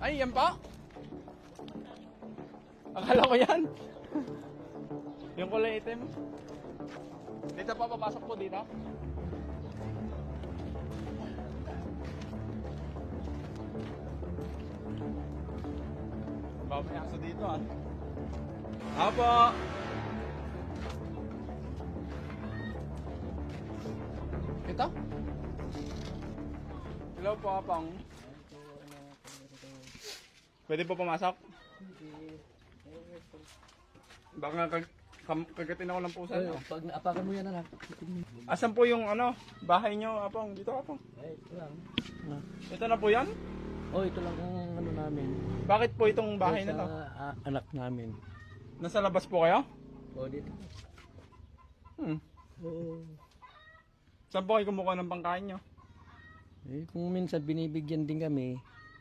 Ay, yan pa? Akala ko yan. Yung kulay itim. Dito pa, papasok po dito. May aso dito ah. Apo! Ito? Hello po, Apang. Pwede po pumasok? Baka kagatin ako ng pusa. Ay, pag naapakan mo yan, anak. Asan po yung ano, bahay nyo, Apang? Dito, Apang. Ay, ito lang. Ito na po yan? Oh, ito lang ang ano namin. Bakit po itong bahay na to? Anak namin. Nasa labas po kayo? Oh, dito. Oo. Saan po kayo kumukuha ng pangkain nyo? Eh, kung minsan binibigyan din kami,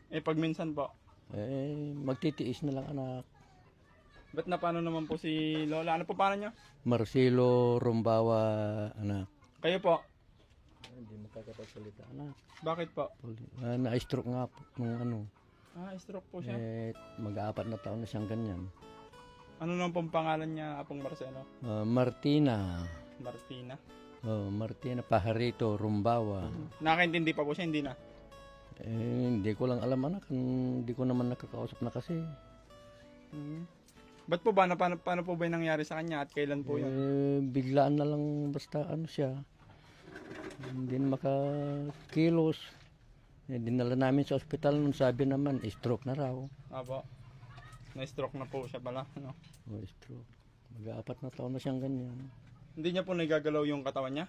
Eh, pag minsan po. magtitiis na lang anak. Ba't na paano naman po si Lola? Ano po paano nyo? Marcelo Rumbawa, anak. Kayo po? Hindi makakapagsalita, anak. Bakit po? Na-stroke nga po nung ano. Ah, stroke po siya. Mag-4 na taon na siyang ganyan. Ano naman pong pangalan niya, Apong Marcelo? Martina. Martina. Oh, Martina Pajarito Rumbawa. Nakakaintindi pa po siya, hindi na. Hindi ko lang alam anak. Hindi ko naman nakakausap na kasi. Ba't po ba? Paano po ba yung nangyari sa kanya at kailan po yun? Biglaan na lang basta ano siya. Hindi na makakilos. Dinala namin sa ospital nung sabi naman, stroke na raw. Apo. Na-stroke na po siya pala. Ano? Oh, stroke. Mag-4 na taon na siyang ganyan. Hindi niya po nagagalaw yung katawan niya?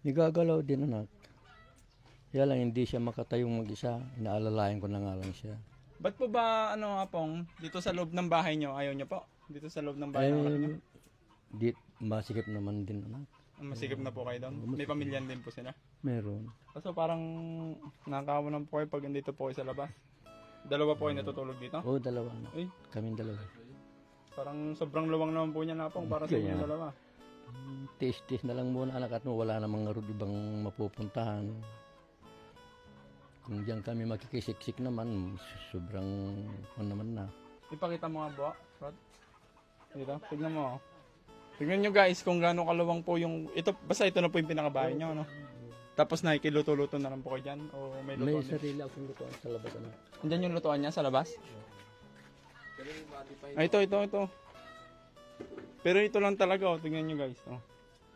Nagagalaw din anak. Kaya lang hindi siya makatayong mag-isa. Inaalalayan ko na nga lang siya. Ba't po ba, ano Apong, dito sa loob ng bahay niyo, ayaw niyo po? Dito sa loob ng bahay ng anak niyo? Masikip naman din anak. Masigap na po kayo doon? May pamilyan din po sila? Meron. Kaso parang nakakawanan po kayo pag dito po kayo sa labas. Dalawa po kayo natutulog dito? Oo, dalawa anak. Uy, Kaming dalawa. parang sobrang luwang naman po niya na Apong para sa Kaya. inyo dalawa. Tis-tis na lang muna anak at wala namang ibang mapupuntahan. Kung diyan kami makikisiksik naman, sobrang naman na. Ipakita mo nga po, Rod. Dito, tignan mo. Tignan nyo guys kung gaano kaluwang po yung, ito, basta ito na po yung pinakabahay nyo, no? Tapos nakikiluto-luto na lang po kayo dyan? O may May lutuan din? sarili akong lutuan sa labas anak. Andyan yung lutuan niya sa labas? Ay, ito. Pero ito lang talaga, oh. Tignan nyo guys. Oh.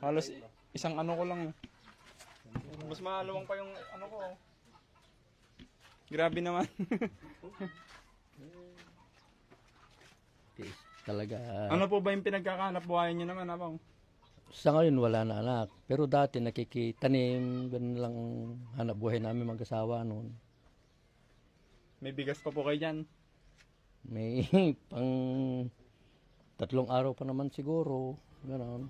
Halos isang ano ko lang. Mas maluwang pa yung ano ko. Oh. Grabe naman. Tiis talaga. Ano po ba yung pinagkakahanap buhayan nyo naman, Apong? Sa ngayon wala na anak. Pero dati nakikitanim, ganun lang hanap buhay namin mag-asawa noon. May bigas pa po kayo dyan. May pang 3 araw pa naman siguro. Ganon.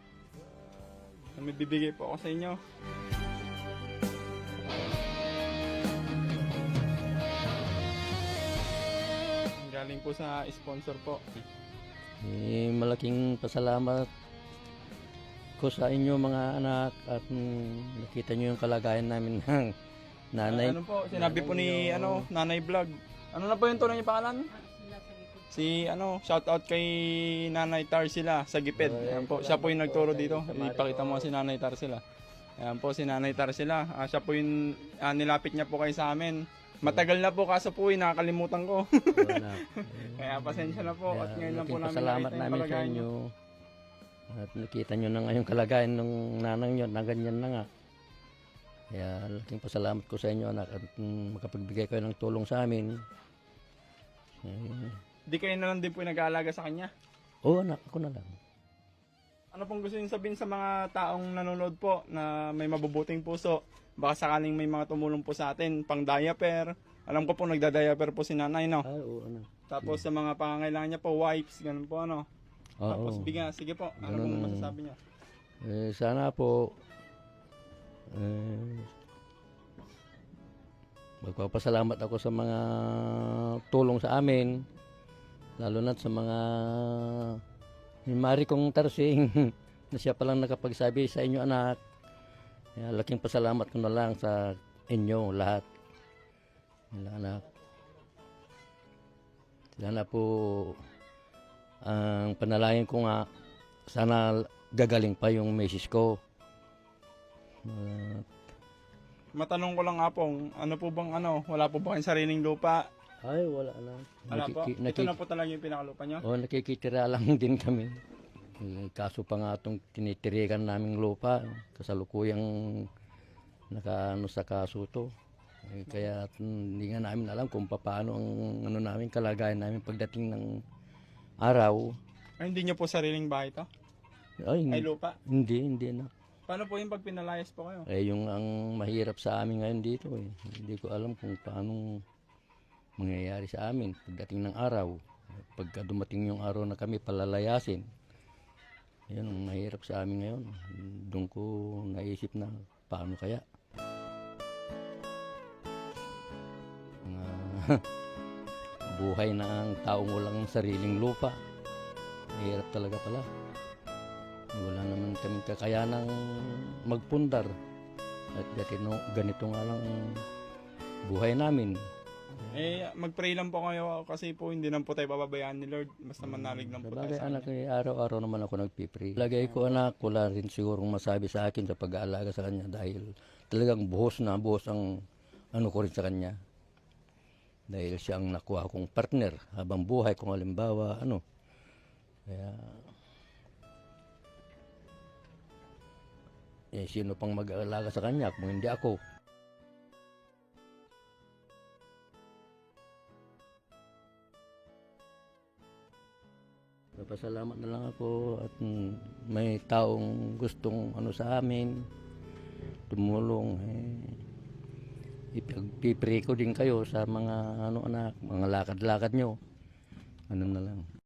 May bibigay po ako sa inyo. Galing po sa sponsor po. Malaking pasalamat ko sa inyo mga anak at nakita nyo yung kalagayan namin ng nanay. Ano po, sinabi po ni Nanay Vlog. Ano na po yung tunay niya pangalan? Si shout out kay Nanay Tarsila sa Giped. Ayan po, siya po yung nagturo dito. Ipakita mo si Nanay Tarsila. Ayan po si Nanay Tarsila. Siya po yung nilapit niya po kayo sa amin. Matagal na po kaso po nakakalimutan ko. Kaya pasensya na po at ngayon lang po namin pasalamat nakita yung namin sa kalagayan niyo. inyo. At nakita nyo na nga yung kalagayan ng nanang nyo na ganyan na nga. Kaya laking pasalamat ko sa inyo anak at makapagbigay kayo ng tulong sa amin. Di kayo na lang din po yung nag-aalaga sa kanya. Oo anak, ako na lang. Ano pong gusto niyo sabihin sa mga taong nanonood po na may mabubuting puso? Baka sakaling may mga tumulong po sa atin, pang diaper. Alam ko po nagda-diaper po si nanay, no? Oo anak. Tapos sa mga pangangailangan niya po, wipes, ganun po, ano? Oo. Tapos bigyan, sige po, ano Ganun pong ang- masasabi niya? Sana po magpapasalamat ako sa mga tulong sa amin, lalo na sa mga mari kong tarsing na siya palang nakapagsabi sa inyo anak. Kaya laking pasalamat ko na lang sa inyo lahat. Anak. Sana po ang panalangin ko nga, sana gagaling pa yung misis ko. Matanong ko lang nga po, ano po bang wala po ba kayong sariling lupa? Ay, wala na. Wala po? Ito na po talaga yung pinakalupa nyo? Nakikitira lang din kami. Kaso pa nga itong tinitirikan naming lupa, kasalukuyang sa kaso to. Kaya hindi nga namin alam kung paano ang namin kalagayan namin pagdating ng araw. Ay, hindi nyo po sariling bahay to? Ay, Ay, lupa? hindi na. Paano po yung pag pinalayas po kayo? Yung ang mahirap sa amin ngayon dito Hindi ko alam kung paano mangyayari sa amin pagdating ng araw. Pagka dumating yung araw na kami palalayasin, yun ang mahirap sa amin ngayon. Doon ko naisip na paano kaya. Buhay na ang taong walang sariling lupa. Mahirap talaga pala. Wala naman kami kakayanang magpundar. At ganito nga lang buhay namin. Mag-pray lang po kayo kasi po hindi lang po tayo pababayaan ni Lord. Basta manalig lang po tayo Sabagay sa anak, kanya. araw-araw naman ako nagpipray. Lagay ko anak, wala rin sigurong masabi sa akin sa pag-aalaga sa kanya dahil talagang buhos ang ko rin sa kanya. Dahil siya ang nakuha kong partner habang buhay kung halimbawa Kaya sino pang mag-aalaga sa kanya kung hindi ako? Pasalamat na lang ako at may taong gustong sa amin tumulong. Ipagpipray ko din kayo sa mga anak, mga lakad-lakad nyo. Na lang.